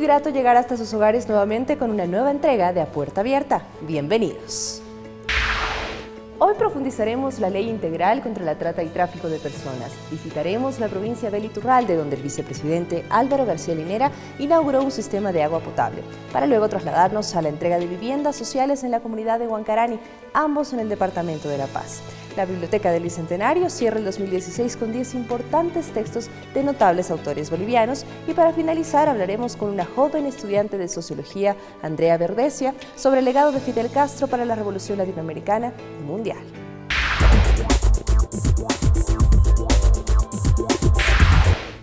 grato llegar hasta sus hogares nuevamente con una nueva entrega de A Puerta Abierta. Bienvenidos. Hoy profundizaremos la Ley Integral contra la Trata y Tráfico de Personas. Visitaremos la provincia de Iturralde, donde el vicepresidente Álvaro García Linera inauguró un sistema de agua potable, para luego trasladarnos a la entrega de viviendas sociales en la comunidad de Huancarani, ambos en el departamento de La Paz. La Biblioteca del Bicentenario cierra el 2016 con 10 importantes textos de notables autores bolivianos y para finalizar hablaremos con una joven estudiante de Sociología, Andrea Verdesia, sobre el legado de Fidel Castro para la Revolución Latinoamericana y Mundial.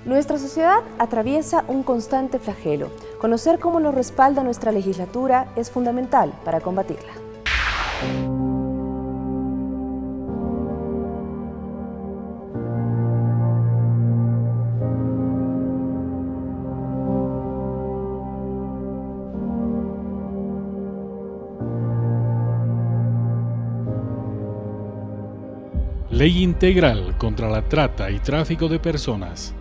Nuestra sociedad atraviesa un constante flagelo. Conocer cómo nos respalda nuestra legislatura es fundamental para combatirla. Ley Integral contra la Trata y Tráfico de Personas.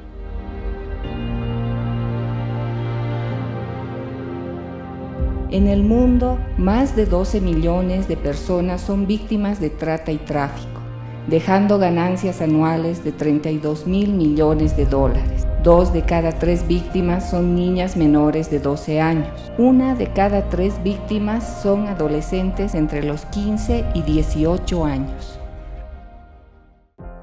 En el mundo, más de 12 millones de personas son víctimas de trata y tráfico, dejando ganancias anuales de 32.000 millones de dólares. 2 de cada 3 víctimas son niñas menores de 12 años. 1 de cada 3 víctimas son adolescentes entre los 15 y 18 años.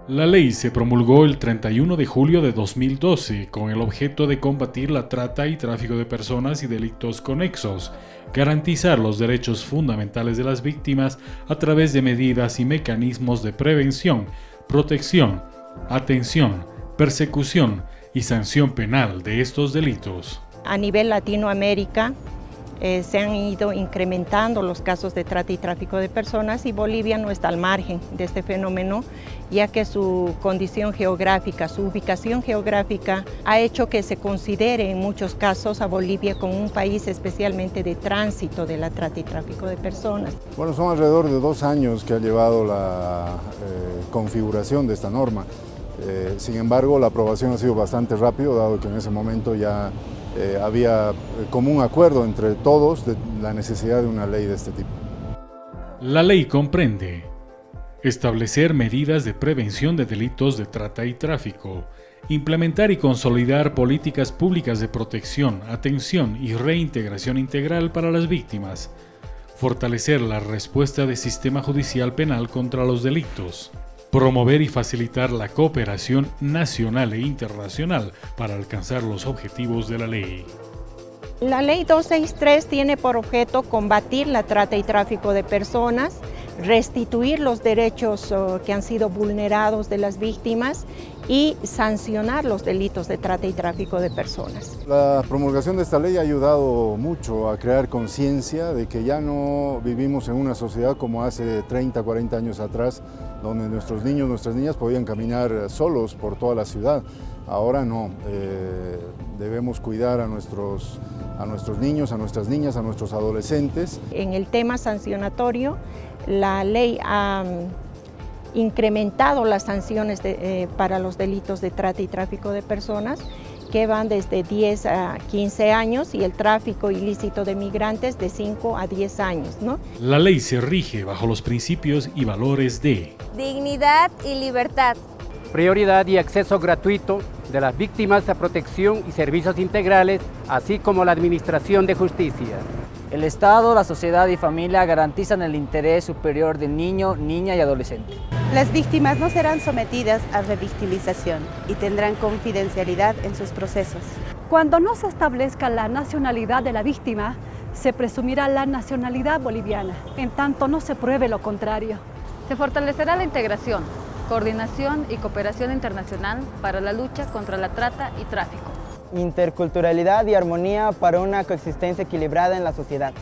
La ley se promulgó el 31 de julio de 2012 con el objeto de combatir la trata y tráfico de personas y delitos conexos, garantizar los derechos fundamentales de las víctimas a través de medidas y mecanismos de prevención, protección, atención, persecución y sanción penal de estos delitos. A nivel Latinoamérica se han ido incrementando los casos de trata y tráfico de personas y Bolivia no está al margen de este fenómeno, ya que su condición geográfica, su ubicación geográfica ha hecho que se considere en muchos casos a Bolivia como un país especialmente de tránsito de la trata y tráfico de personas. Bueno, son alrededor de 2 años que ha llevado la configuración de esta norma. Sin embargo, la aprobación ha sido bastante rápido, dado que en ese momento ya había común acuerdo entre todos de la necesidad de una ley de este tipo. La ley comprende establecer medidas de prevención de delitos de trata y tráfico, implementar y consolidar políticas públicas de protección, atención y reintegración integral para las víctimas, fortalecer la respuesta del sistema judicial penal contra los delitos, promover y facilitar la cooperación nacional e internacional para alcanzar los objetivos de la ley. La ley 263 tiene por objeto combatir la trata y tráfico de personas, restituir los derechos que han sido vulnerados de las víctimas y sancionar los delitos de trata y tráfico de personas. La promulgación de esta ley ha ayudado mucho a crear conciencia de que ya no vivimos en una sociedad como hace 30, 40 años atrás, donde nuestros niños, nuestras niñas podían caminar solos por toda la ciudad. Ahora no, debemos cuidar a nuestros niños, a nuestras niñas, a nuestros adolescentes. En el tema sancionatorio, la ley ha incrementado las sanciones para los delitos de trata y tráfico de personas, que van desde 10 a 15 años y el tráfico ilícito de migrantes de 5 a 10 años, ¿no? La ley se rige bajo los principios y valores de dignidad y libertad, prioridad y acceso gratuito de las víctimas a protección y servicios integrales, así como la administración de justicia. El Estado, la sociedad y familia garantizan el interés superior del niño, niña y adolescente. Las víctimas no serán sometidas a revictimización y tendrán confidencialidad en sus procesos. Cuando no se establezca la nacionalidad de la víctima, se presumirá la nacionalidad boliviana, en tanto no se pruebe lo contrario. Se fortalecerá la integración, coordinación y cooperación internacional para la lucha contra la trata y tráfico. Interculturalidad y armonía para una coexistencia equilibrada en la sociedad.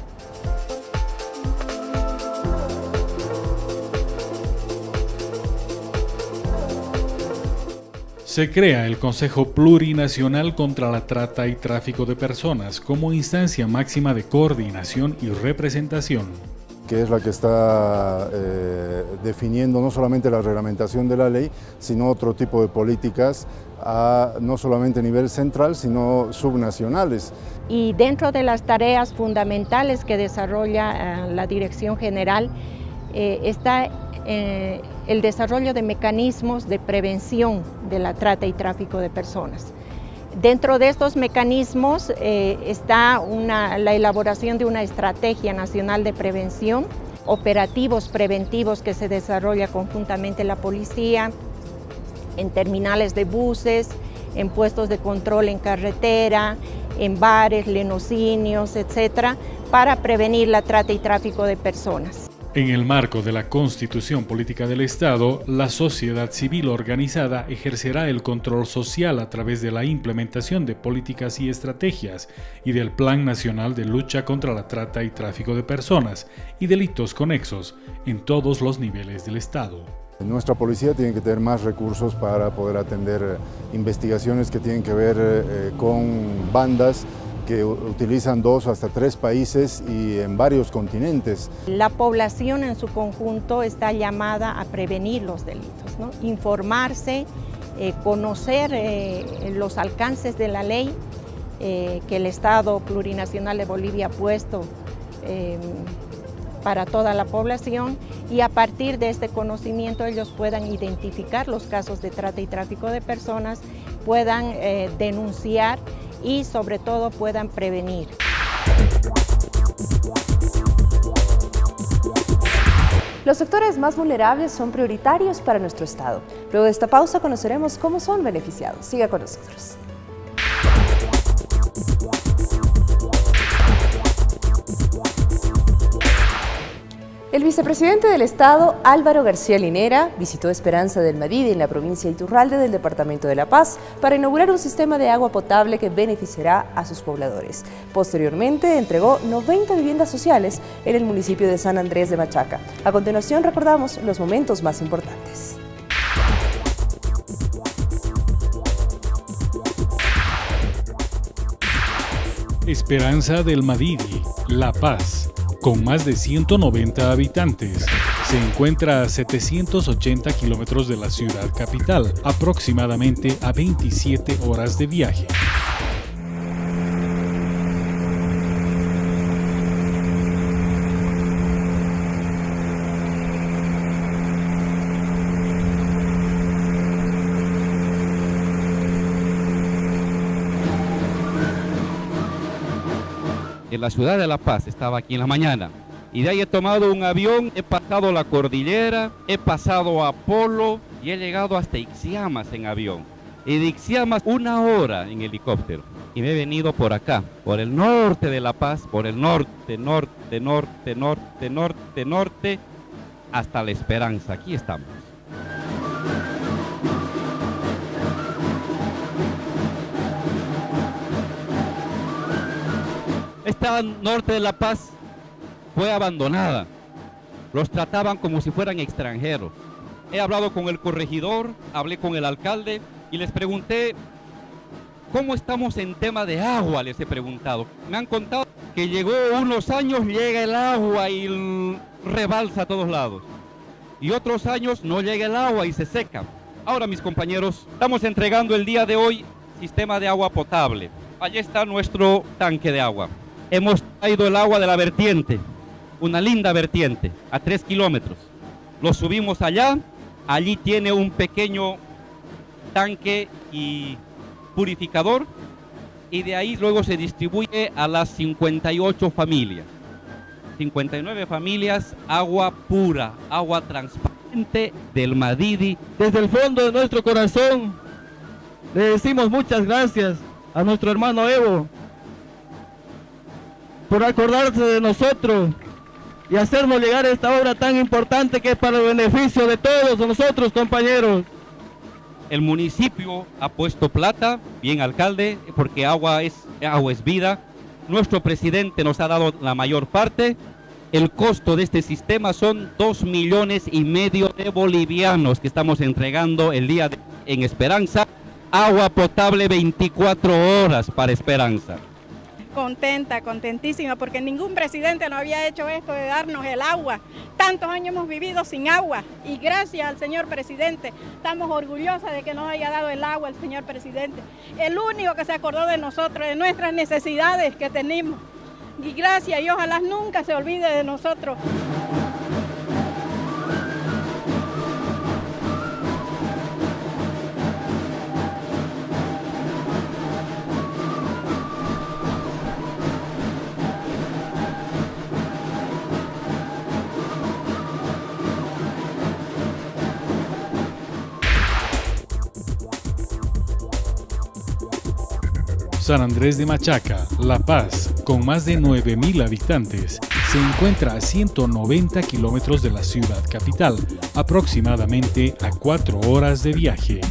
Se crea el Consejo Plurinacional contra la Trata y Tráfico de Personas como instancia máxima de coordinación y representación. que es la que está definiendo no solamente la reglamentación de la ley, sino otro tipo de políticas, no solamente a nivel central, sino subnacionales. Y dentro de las tareas fundamentales que desarrolla la Dirección General está el desarrollo de mecanismos de prevención de la trata y tráfico de personas. Dentro de estos mecanismos está la elaboración de una estrategia nacional de prevención, operativos preventivos que se desarrolla conjuntamente la policía, en terminales de buses, en puestos de control en carretera, en bares, lenocinios, etcétera, para prevenir la trata y tráfico de personas. En el marco de la Constitución Política del Estado, la sociedad civil organizada ejercerá el control social a través de la implementación de políticas y estrategias y del Plan Nacional de Lucha contra la Trata y Tráfico de Personas y delitos conexos en todos los niveles del Estado. Nuestra policía tiene que tener más recursos para poder atender investigaciones que tienen que ver con bandas que utilizan 2 hasta 3 países y en varios continentes. La población en su conjunto está llamada a prevenir los delitos, ¿no? Informarse, conocer los alcances de la ley que el Estado Plurinacional de Bolivia ha puesto para toda la población, y a partir de este conocimiento ellos puedan identificar los casos de trata y tráfico de personas, puedan denunciar y sobre todo puedan prevenir. Los sectores más vulnerables son prioritarios para nuestro Estado. Luego de esta pausa conoceremos cómo son beneficiados. Siga con nosotros. El vicepresidente del Estado, Álvaro García Linera, visitó Esperanza del Madidi en la provincia de Iturralde del departamento de La Paz para inaugurar un sistema de agua potable que beneficiará a sus pobladores. Posteriormente entregó 90 viviendas sociales en el municipio de San Andrés de Machaca. A continuación recordamos los momentos más importantes. Esperanza del Madidi, La Paz. Con más de 190 habitantes, se encuentra a 780 kilómetros de la ciudad capital, aproximadamente a 27 horas de viaje. En la ciudad de La Paz, estaba aquí en la mañana, y de ahí he tomado un avión, he pasado la cordillera, he pasado a Polo y he llegado hasta Ixiamas en avión, y de Ixiamas 1 hora en helicóptero, y me he venido por acá, por el norte de La Paz, por el norte, norte, hasta La Esperanza. Aquí estamos. Esta norte de La Paz fue abandonada, los trataban como si fueran extranjeros. He hablado con el corregidor, hablé con el alcalde y les pregunté cómo estamos en tema de agua, les he preguntado. Me han contado que llegó unos años, llega el agua y rebalsa a todos lados, y otros años no llega el agua y se seca. Ahora, mis compañeros, estamos entregando el día de hoy sistema de agua potable. Allí está nuestro tanque de agua. Hemos traído el agua de la vertiente, una linda vertiente, a 3 kilómetros. Lo subimos allá, allí tiene un pequeño tanque y purificador, y de ahí luego se distribuye a las 58 familias. 59 familias, agua pura, agua transparente del Madidi. Desde el fondo de nuestro corazón le decimos muchas gracias a nuestro hermano Evo por acordarse de nosotros y hacernos llegar a esta obra tan importante que es para el beneficio de todos nosotros, compañeros. El municipio ha puesto plata, bien alcalde, porque agua es vida. Nuestro presidente nos ha dado la mayor parte. El costo de este sistema son 2,5 millones de bolivianos que estamos entregando el día de en Esperanza. Agua potable 24 horas para Esperanza. Contenta, contentísima, porque ningún presidente nos había hecho esto de darnos el agua. Tantos años hemos vivido sin agua y gracias al señor presidente estamos orgullosas de que nos haya dado el agua el señor presidente. El único que se acordó de nosotros, de nuestras necesidades que tenemos. Y gracias, y ojalá nunca se olvide de nosotros. San Andrés de Machaca, La Paz, con más de 9.000 habitantes, se encuentra a 190 kilómetros de la ciudad capital, aproximadamente a 4 horas de viaje.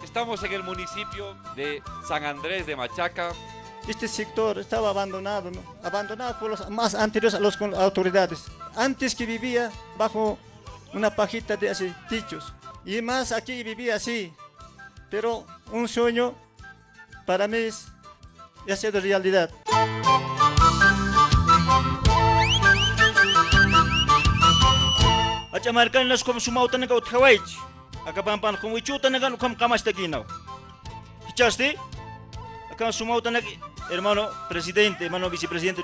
Estamos en el municipio de San Andrés de Machaca. Este sector estaba abandonado, ¿no? Abandonado por los más anteriores a las autoridades. Antes que vivía bajo una pajita de así, tichos. Y más aquí vivía así. Pero un sueño para mí ha sido realidad. Achamarcan las como sumautan en Gautaway. Acabampan con Wichutan en Kamastagino. ¿Echaste? Acá sumautan hermano presidente, hermano vicepresidente,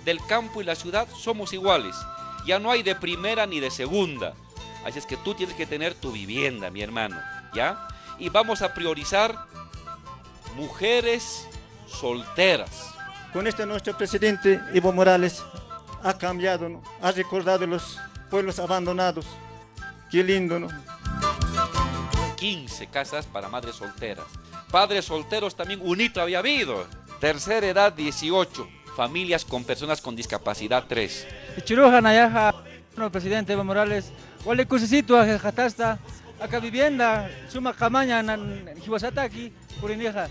del campo y la ciudad somos iguales. Ya no hay de primera ni de segunda. Así es que tú tienes que tener tu vivienda, mi hermano, ¿ya? Y vamos a priorizar mujeres solteras. Con este nuestro presidente Evo Morales ha cambiado, ¿no? Ha recordado los pueblos abandonados. Qué lindo, ¿no? 15 casas para madres solteras. Padres solteros también un hito había habido. Tercera edad 18. Familias con personas con discapacidad 3. Chiruja Nayaja, presidente Evo Morales, Wale Cusicito, Jatasta, acá vivienda, Suma Camaña, Jiwasataki, Purineja.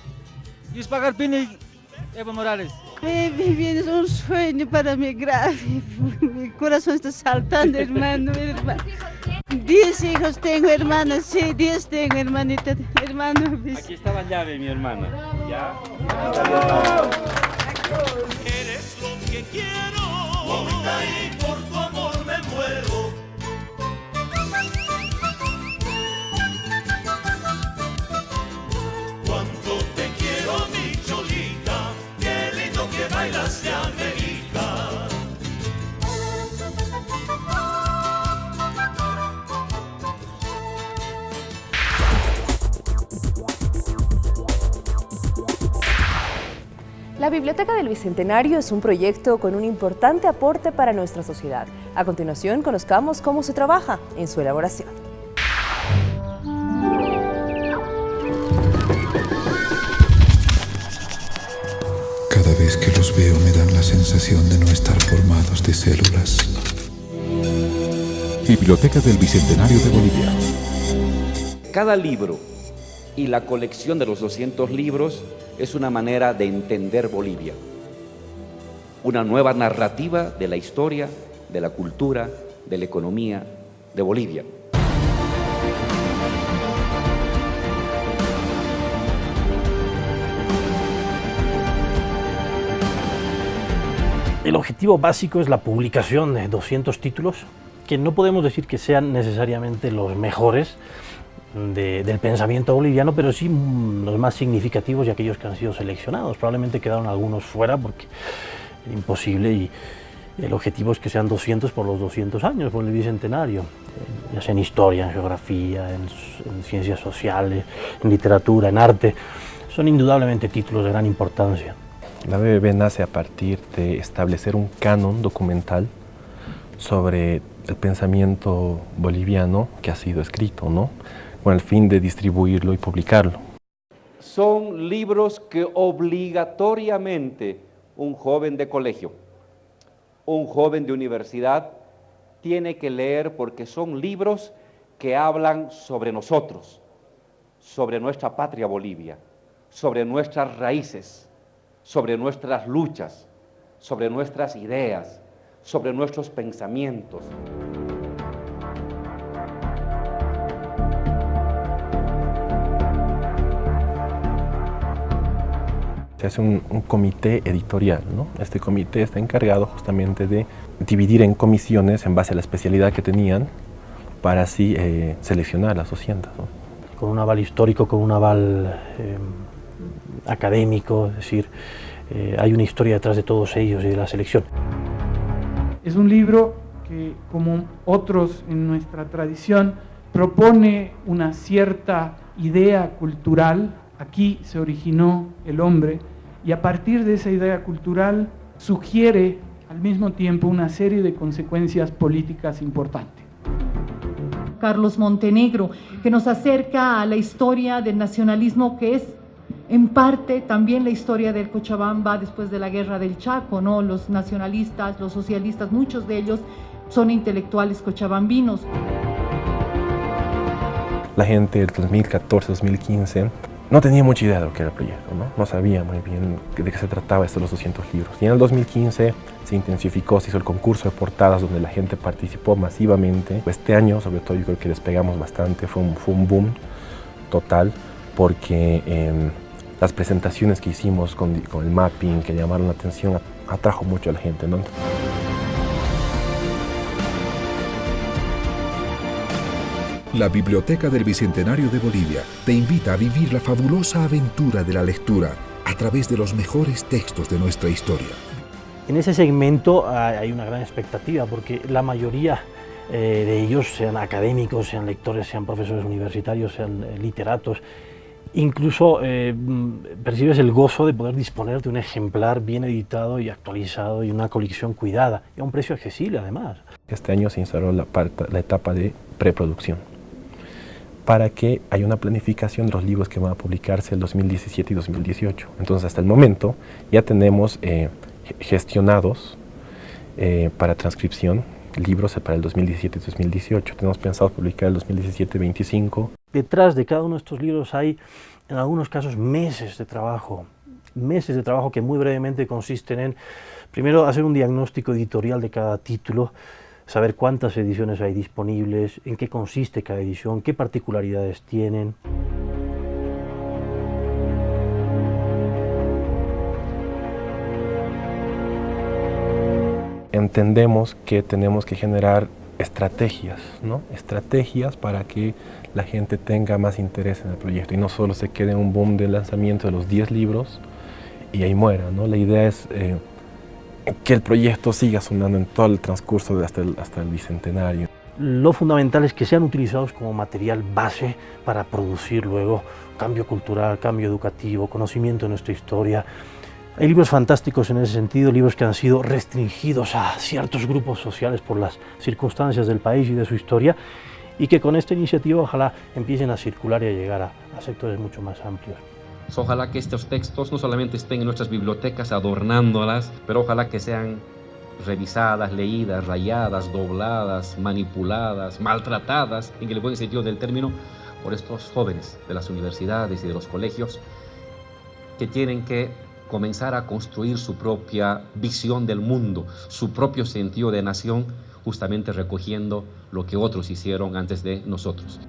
Y es pagar Pini Evo Morales. Vivienda es un sueño para mí, gracias. Mi corazón está saltando, hermano. 10 hijos tengo, hermana, sí, 10 tengo, hermanita, hermano. Aquí está la llave, mi hermana. ¿Ya? Eres lo que quiero, y por tu amor me muero. Cuánto te quiero, mi cholita, qué lindo que bailas de América. La Biblioteca del Bicentenario es un proyecto con un importante aporte para nuestra sociedad. A continuación, conozcamos cómo se trabaja en su elaboración. Cada vez que los veo me dan la sensación de no estar formados de células. Biblioteca del Bicentenario de Bolivia. Cada libro y la colección de los 200 libros es una manera de entender Bolivia. Una nueva narrativa de la historia, de la cultura, de la economía de Bolivia. El objetivo básico es la publicación de 200 títulos que no podemos decir que sean necesariamente los mejores del pensamiento boliviano, pero sí los más significativos y aquellos que han sido seleccionados. Probablemente quedaron algunos fuera porque era imposible y el objetivo es que sean 200 por los 200 años, por el Bicentenario, ya sea en historia, en geografía, en ciencias sociales, en literatura, en arte. Son indudablemente títulos de gran importancia. La BBB nace a partir de establecer un canon documental sobre el pensamiento boliviano que ha sido escrito, ¿no? Con el fin de distribuirlo y publicarlo. Son libros que obligatoriamente un joven de colegio Un joven de universidad tiene que leer porque son libros que hablan sobre nosotros, sobre nuestra patria Bolivia, sobre nuestras raíces, sobre nuestras luchas, sobre nuestras ideas, sobre nuestros pensamientos. Se hace un comité editorial, ¿no? Este comité está encargado justamente de dividir en comisiones en base a la especialidad que tenían para así seleccionar las 200, ¿no? Con un aval histórico, con un aval académico, es decir, hay una historia detrás de todos ellos y de la selección. Es un libro que, como otros en nuestra tradición, propone una cierta idea cultural. Aquí se originó el hombre y a partir de esa idea cultural sugiere al mismo tiempo una serie de consecuencias políticas importantes. Carlos Montenegro, que nos acerca a la historia del nacionalismo, que es en parte también la historia del Cochabamba después de la Guerra del Chaco, ¿no? Los nacionalistas, los socialistas, muchos de ellos son intelectuales cochabambinos. La gente del 2014-2015 no tenía mucha idea de lo que era el proyecto, ¿no? No sabía muy bien de qué se trataba esto de los 200 libros. Y en el 2015 se intensificó, se hizo el concurso de portadas donde la gente participó masivamente. Este año, sobre todo, yo creo que despegamos bastante, fue un boom total, porque las presentaciones que hicimos con el mapping, que llamaron la atención, atrajo mucho a la gente, ¿no? La Biblioteca del Bicentenario de Bolivia te invita a vivir la fabulosa aventura de la lectura a través de los mejores textos de nuestra historia. En ese segmento hay una gran expectativa porque la mayoría de ellos, sean académicos, sean lectores, sean profesores universitarios, sean literatos, incluso percibes el gozo de poder disponer de un ejemplar bien editado y actualizado y una colección cuidada y a un precio accesible además. Este año se instaló la etapa de preproducción, para que haya una planificación de los libros que van a publicarse el 2017 y 2018. Entonces, hasta el momento ya tenemos gestionados para transcripción libros para el 2017 y 2018. Tenemos pensado publicar el 2017 25. Detrás de cada uno de estos libros hay, en algunos casos, meses de trabajo que muy brevemente consisten en, primero, hacer un diagnóstico editorial de cada título, saber cuántas ediciones hay disponibles, en qué consiste cada edición, qué particularidades tienen. Entendemos que tenemos que generar estrategias, ¿no? Estrategias para que la gente tenga más interés en el proyecto y no solo se quede en un boom de lanzamiento de los 10 libros y ahí muera, ¿no? La idea es que el proyecto siga sonando en todo el transcurso hasta el Bicentenario. Lo fundamental es que sean utilizados como material base para producir luego cambio cultural, cambio educativo, conocimiento de nuestra historia. Hay libros fantásticos en ese sentido, libros que han sido restringidos a ciertos grupos sociales por las circunstancias del país y de su historia, y que con esta iniciativa ojalá empiecen a circular y a llegar a sectores mucho más amplios. Ojalá que estos textos no solamente estén en nuestras bibliotecas adornándolas, pero ojalá que sean revisadas, leídas, rayadas, dobladas, manipuladas, maltratadas, en el buen sentido del término, por estos jóvenes de las universidades y de los colegios que tienen que comenzar a construir su propia visión del mundo, su propio sentido de nación, justamente recogiendo lo que otros hicieron antes de nosotros.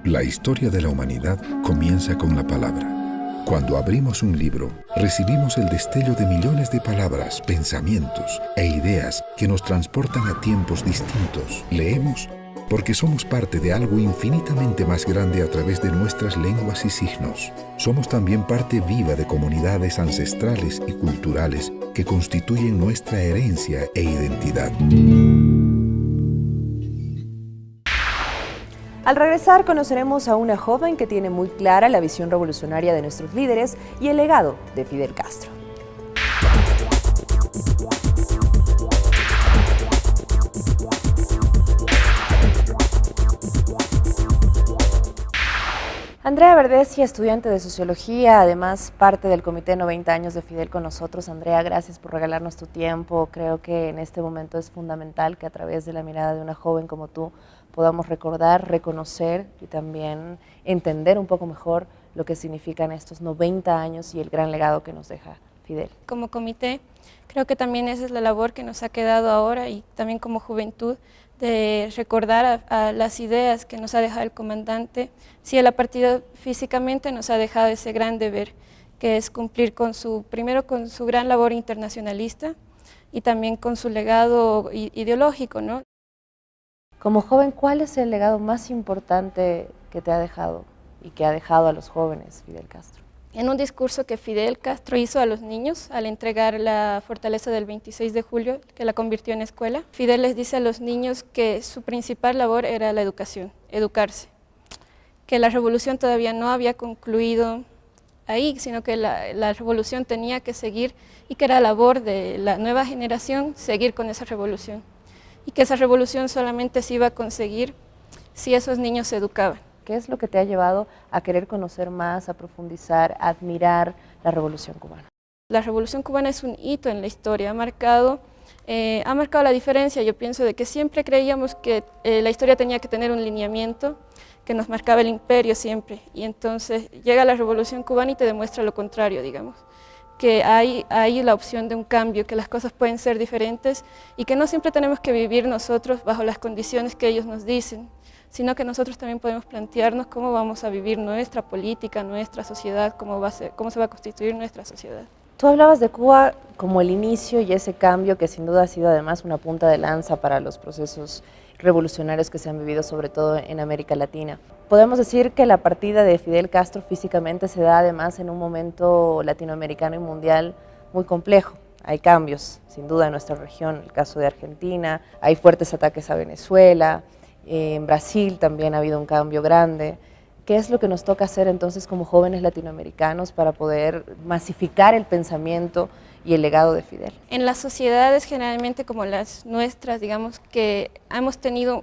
La historia de la humanidad comienza con la palabra. Cuando abrimos un libro, recibimos el destello de millones de palabras, pensamientos e ideas que nos transportan a tiempos distintos. Leemos porque somos parte de algo infinitamente más grande a través de nuestras lenguas y signos. Somos también parte viva de comunidades ancestrales y culturales que constituyen nuestra herencia e identidad. Al regresar conoceremos a una joven que tiene muy clara la visión revolucionaria de nuestros líderes y el legado de Fidel Castro. Andrea Verdesi, estudiante de Sociología, además parte del Comité 90 años de Fidel con nosotros. Andrea, gracias por regalarnos tu tiempo. Creo que en este momento es fundamental que a través de la mirada de una joven como tú podamos recordar, reconocer y también entender un poco mejor lo que significan estos 90 años y el gran legado que nos deja Fidel. Como comité, creo que también esa es la labor que nos ha quedado ahora y también como juventud, de recordar a las ideas que nos ha dejado el comandante. Si él ha partido físicamente, nos ha dejado ese gran deber, que es cumplir primero con su gran labor internacionalista y también con su legado ideológico, ¿no? Como joven, ¿cuál es el legado más importante que te ha dejado y que ha dejado a los jóvenes Fidel Castro? En un discurso que Fidel Castro hizo a los niños al entregar la fortaleza del 26 de julio, que la convirtió en escuela, Fidel les dice a los niños que su principal labor era la educación, educarse, que la revolución todavía no había concluido ahí, sino que la revolución tenía que seguir y que era labor de la nueva generación seguir con esa revolución y que esa revolución solamente se iba a conseguir si esos niños se educaban. ¿Qué es lo que te ha llevado a querer conocer más, a profundizar, a admirar la Revolución Cubana? La Revolución Cubana es un hito en la historia, ha marcado la diferencia. Yo pienso de que siempre creíamos que la historia tenía que tener un lineamiento que nos marcaba el imperio siempre, y entonces llega la Revolución Cubana y te demuestra lo contrario, digamos, que hay la opción de un cambio, que las cosas pueden ser diferentes y que no siempre tenemos que vivir nosotros bajo las condiciones que ellos nos dicen, sino que nosotros también podemos plantearnos cómo vamos a vivir nuestra política, nuestra sociedad, cómo se va a constituir nuestra sociedad. Tú hablabas de Cuba como el inicio y ese cambio que sin duda ha sido además una punta de lanza para los procesos revolucionarios que se han vivido sobre todo en América Latina. Podemos decir que la partida de Fidel Castro físicamente se da además en un momento latinoamericano y mundial muy complejo. Hay cambios, sin duda, en nuestra región, el caso de Argentina, hay fuertes ataques a Venezuela. En Brasil también ha habido un cambio grande. ¿Qué es lo que nos toca hacer entonces como jóvenes latinoamericanos para poder masificar el pensamiento y el legado de Fidel? En las sociedades generalmente como las nuestras, digamos que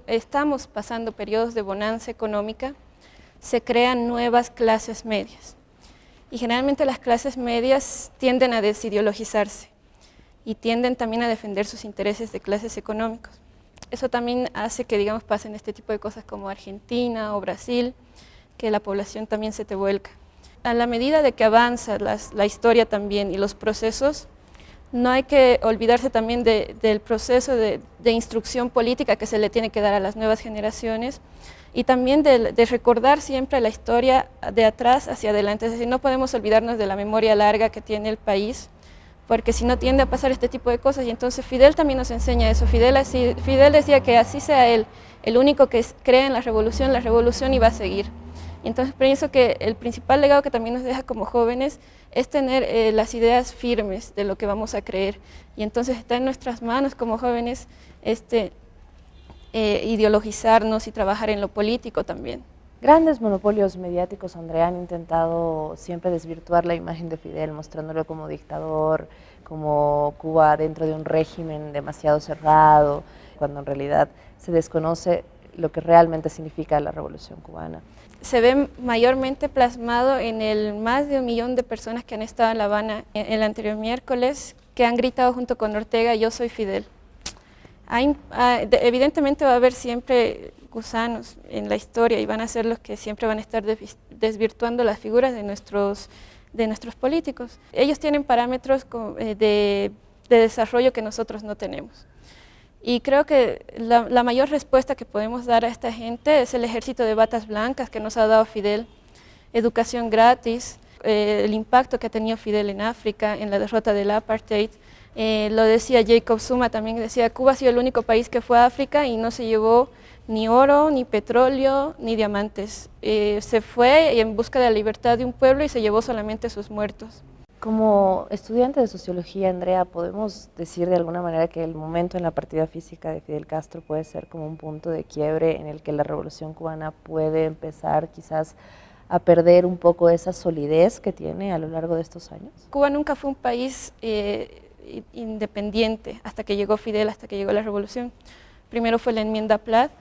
estamos pasando periodos de bonanza económica, se crean nuevas clases medias. Y generalmente las clases medias tienden a desideologizarse y tienden también a defender sus intereses de clases económicos. Eso también hace que, digamos, pasen este tipo de cosas como Argentina o Brasil, que la población también se te vuelca. A la medida de que avanza la historia también y los procesos, no hay que olvidarse también del proceso de instrucción política que se le tiene que dar a las nuevas generaciones y también de recordar siempre la historia de atrás hacia adelante. Es decir, no podemos olvidarnos de la memoria larga que tiene el país, porque si no tiende a pasar este tipo de cosas, y entonces Fidel también nos enseña eso. Fidel decía que así sea él, el único que cree en la revolución iba a seguir. Y entonces pienso que el principal legado que también nos deja como jóvenes es tener las ideas firmes de lo que vamos a creer, y entonces está en nuestras manos como jóvenes ideologizarnos y trabajar en lo político también. Grandes monopolios mediáticos, Andrea, han intentado siempre desvirtuar la imagen de Fidel, mostrándolo como dictador, como Cuba dentro de un régimen demasiado cerrado, cuando en realidad se desconoce lo que realmente significa la Revolución Cubana. Se ve mayormente plasmado en el más de 1 millón de personas que han estado en La Habana el anterior miércoles, que han gritado junto con Ortega, "Yo soy Fidel". Evidentemente va a haber siempre gusanos en la historia y van a ser los que siempre van a estar desvirtuando las figuras de nuestros políticos. Ellos tienen parámetros de desarrollo que nosotros no tenemos. Y creo que la mayor respuesta que podemos dar a esta gente es el ejército de batas blancas que nos ha dado Fidel, educación gratis, el impacto que ha tenido Fidel en África, en la derrota del apartheid. Lo decía Jacob Zuma, también decía, Cuba ha sido el único país que fue a África y no se llevó ni oro, ni petróleo, ni diamantes. Se fue en busca de la libertad de un pueblo y se llevó solamente sus muertos. Como estudiante de sociología, Andrea, ¿podemos decir de alguna manera que el momento en la partida física de Fidel Castro puede ser como un punto de quiebre en el que la Revolución Cubana puede empezar quizás a perder un poco esa solidez que tiene a lo largo de estos años? Cuba nunca fue un país independiente hasta que llegó Fidel, hasta que llegó la revolución. Primero fue la enmienda Plath,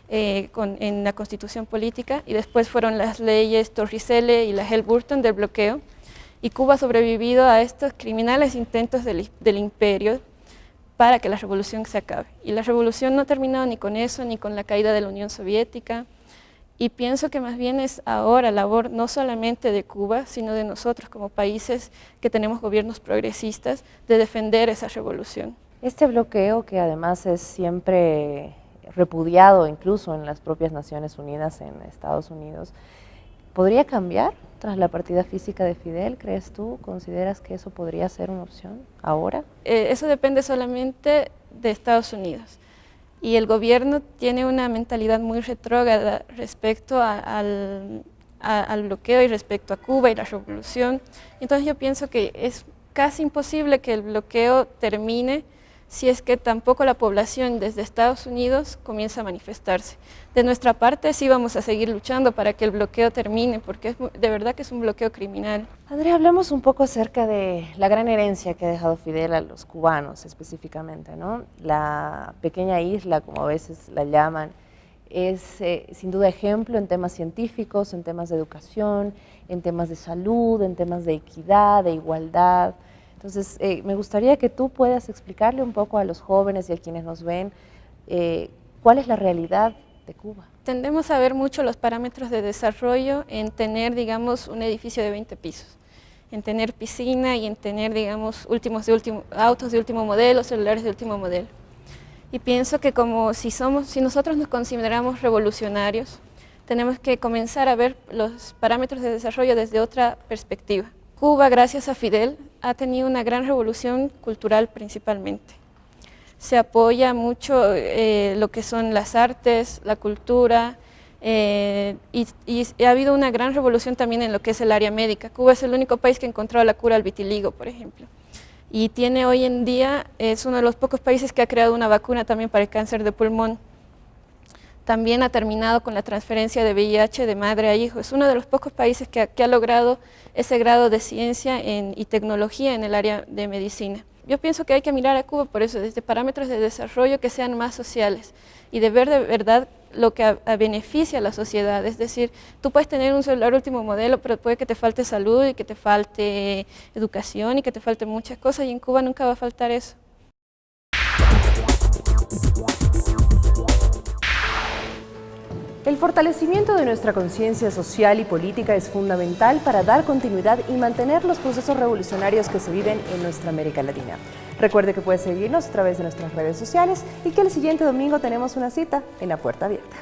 en la Constitución política, y después fueron las leyes Torricelli y la Helm-Burton del bloqueo, y Cuba ha sobrevivido a estos criminales intentos del imperio para que la revolución se acabe. Y la revolución no ha terminado ni con eso, ni con la caída de la Unión Soviética, y pienso que más bien es ahora labor no solamente de Cuba, sino de nosotros como países que tenemos gobiernos progresistas, de defender esa revolución. Este bloqueo, que además es siempre repudiado incluso en las propias Naciones Unidas, en Estados Unidos, ¿podría cambiar tras la partida física de Fidel? ¿Crees tú? ¿Consideras que eso podría ser una opción ahora? Eso depende solamente de Estados Unidos. Y el gobierno tiene una mentalidad muy retrógrada respecto al bloqueo y respecto a Cuba y la revolución. Entonces yo pienso que es casi imposible que el bloqueo termine si es que tampoco la población desde Estados Unidos comienza a manifestarse. De nuestra parte sí vamos a seguir luchando para que el bloqueo termine, porque de verdad que es un bloqueo criminal. Andrea, hablemos un poco acerca de la gran herencia que ha dejado Fidel a los cubanos específicamente, ¿no? La pequeña isla, como a veces la llaman, es sin duda ejemplo en temas científicos, en temas de educación, en temas de salud, en temas de equidad, de igualdad. Entonces, me gustaría que tú puedas explicarle un poco a los jóvenes y a quienes nos ven cuál es la realidad de Cuba. Tendemos a ver mucho los parámetros de desarrollo en tener, digamos, un edificio de 20 pisos, en tener piscina y en tener, digamos, autos de último modelo, celulares de último modelo. Y pienso que como si nosotros nos consideramos revolucionarios, tenemos que comenzar a ver los parámetros de desarrollo desde otra perspectiva. Cuba, gracias a Fidel, ha tenido una gran revolución cultural principalmente. Se apoya mucho lo que son las artes, la cultura, y ha habido una gran revolución también en lo que es el área médica. Cuba es el único país que ha encontrado la cura al vitiligo, por ejemplo. Y tiene hoy en día, es uno de los pocos países que ha creado una vacuna también para el cáncer de pulmón. También ha terminado con la transferencia de VIH de madre a hijo. Es uno de los pocos países que ha logrado ese grado de ciencia y tecnología en el área de medicina. Yo pienso que hay que mirar a Cuba por eso, desde parámetros de desarrollo que sean más sociales y de ver de verdad lo que beneficia a la sociedad. Es decir, tú puedes tener un celular último modelo, pero puede que te falte salud y que te falte educación y que te falte muchas cosas, y en Cuba nunca va a faltar eso. El fortalecimiento de nuestra conciencia social y política es fundamental para dar continuidad y mantener los procesos revolucionarios que se viven en nuestra América Latina. Recuerde que puede seguirnos a través de nuestras redes sociales y que el siguiente domingo tenemos una cita en La Puerta Abierta.